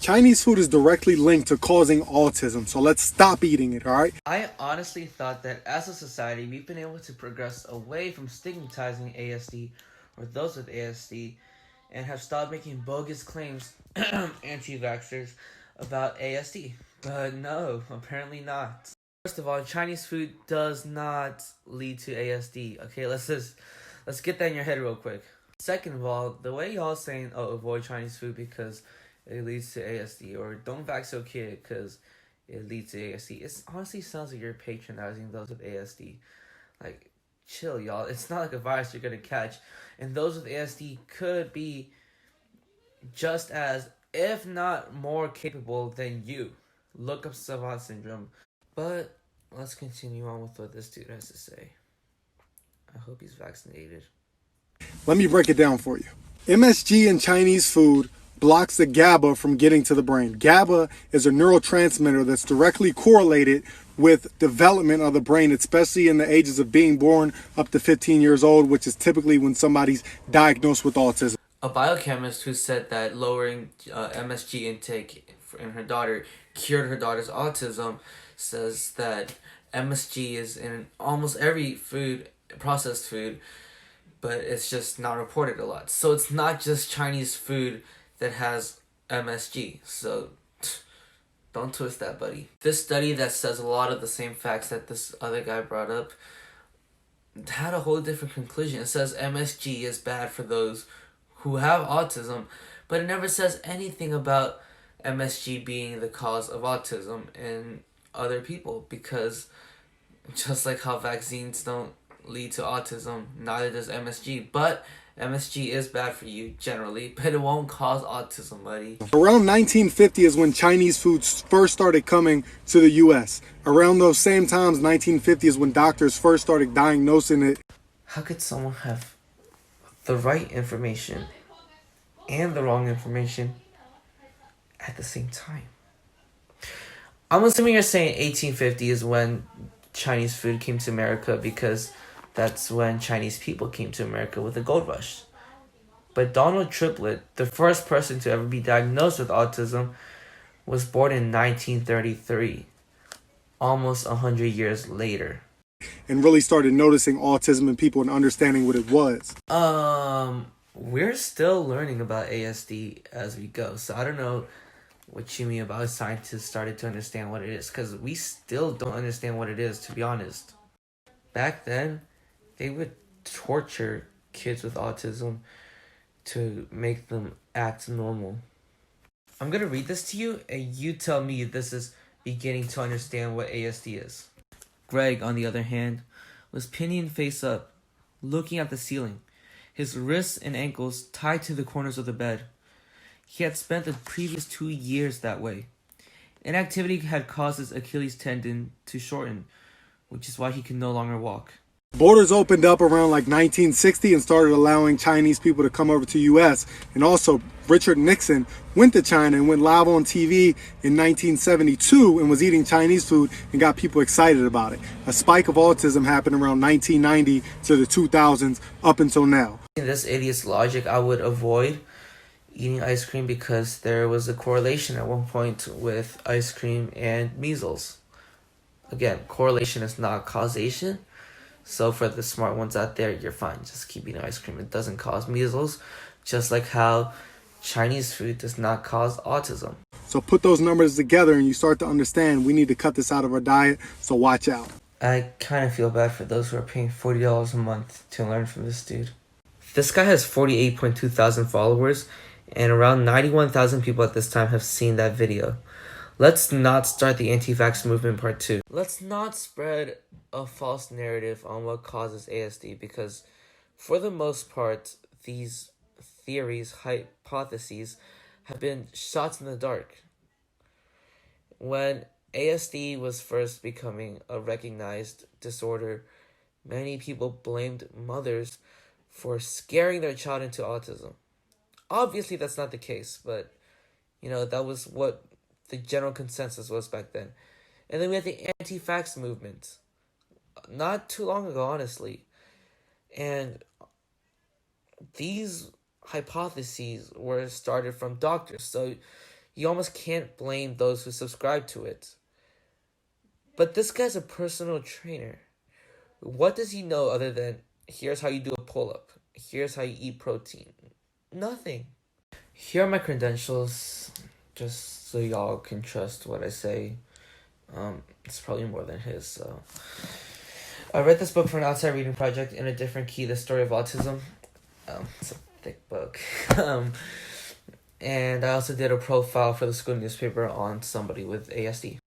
Chinese food is directly linked to causing autism, so let's stop eating it, all right? I honestly thought that as a society, we've been able to progress away from stigmatizing ASD or those with ASD and have stopped making bogus claims, anti-vaxxers, about ASD. But no, apparently not. First of all, Chinese food does not lead to ASD. Okay, let's get that in your head real quick. Second of all, the way y'all saying, oh, avoid Chinese food because it leads to ASD, or don't vax your kid because it leads to ASD. It honestly sounds like you're patronizing those with ASD. Like, chill, y'all. It's not like a virus you're gonna catch. And those with ASD could be just as, if not more capable than you. Look up Savant syndrome. But let's continue on with what this dude has to say. I hope he's vaccinated. Let me break it down for you. MSG in Chinese food blocks the GABA from getting to the brain. GABA is a neurotransmitter that's directly correlated with development of the brain, especially in the ages of being born up to 15 years old, which is typically when somebody's diagnosed with autism. A biochemist who said that lowering MSG intake in her daughter cured her daughter's autism says that MSG is in almost every food, processed food, but it's just not reported a lot. So it's not just Chinese food that has MSG. So don't twist that, buddy. This study that says a lot of the same facts that this other guy brought up had a whole different conclusion. It says MSG is bad for those who have autism, but it never says anything about MSG being the cause of autism in other people, because just like how vaccines don't lead to autism, neither does MSG. But MSG is bad for you generally, but it won't cause autism, buddy. Around 1950 is when Chinese foods first started coming to the US. Around those same times, 1950 is when doctors first started diagnosing it. How could someone have the right information and the wrong information at the same time? I'm assuming you're saying 1850 is when Chinese food came to America, because that's when Chinese people came to America with the gold rush. But Donald Triplett, the first person to ever be diagnosed with autism, was born in 1933, almost 100 years later. And really started noticing autism in people and understanding what it was. We're still learning about ASD as we go, so I don't know what you mean about scientists started to understand what it is, because we still don't understand what it is, to be honest. Back then, they would torture kids with autism to make them act normal. I'm gonna read this to you, and you tell me if this is beginning to understand what ASD is. Greg, on the other hand, was pinning face up, looking at the ceiling, his wrists and ankles tied to the corners of the bed. He had spent the previous 2 years that way. Inactivity had caused his Achilles tendon to shorten, which is why he could no longer walk. Borders opened up around like 1960 and started allowing Chinese people to come over to US. And also, Richard Nixon went to China and went live on TV in 1972 and was eating Chinese food and got people excited about it. A spike of autism happened around 1990 to the 2000s up until now. In this idiot's logic, I would avoid eating ice cream because there was a correlation at one point with ice cream and measles. Again, correlation is not causation. So for the smart ones out there, you're fine. Just keep eating ice cream. It doesn't cause measles, just like how Chinese food does not cause autism. So put those numbers together and you start to understand we need to cut this out of our diet, so watch out. I kind of feel bad for those who are paying $40 a month to learn from this dude. This guy has 48.2 thousand followers, and around 91,000 people at this time have seen that video. Let's not start the anti-vax movement part 2. Let's not spread a false narrative on what causes ASD, because for the most part, these theories, hypotheses, have been shots in the dark. When ASD was first becoming a recognized disorder, many people blamed mothers for scaring their child into autism. Obviously, that's not the case, but, that was what the general consensus was back then. And then we had the anti-vax movement, not too long ago, honestly. And these hypotheses were started from doctors. So You almost can't blame those who subscribe to it. But this guy's a personal trainer. What does he know other than here's how you do a pull-up, here's how you eat protein? Nothing. Here are my credentials, just so y'all can trust what I say. It's probably more than his, so. I read this book for an outside reading project in a different key, The Story of Autism. It's a thick book. And I also did a profile for the school newspaper on somebody with ASD.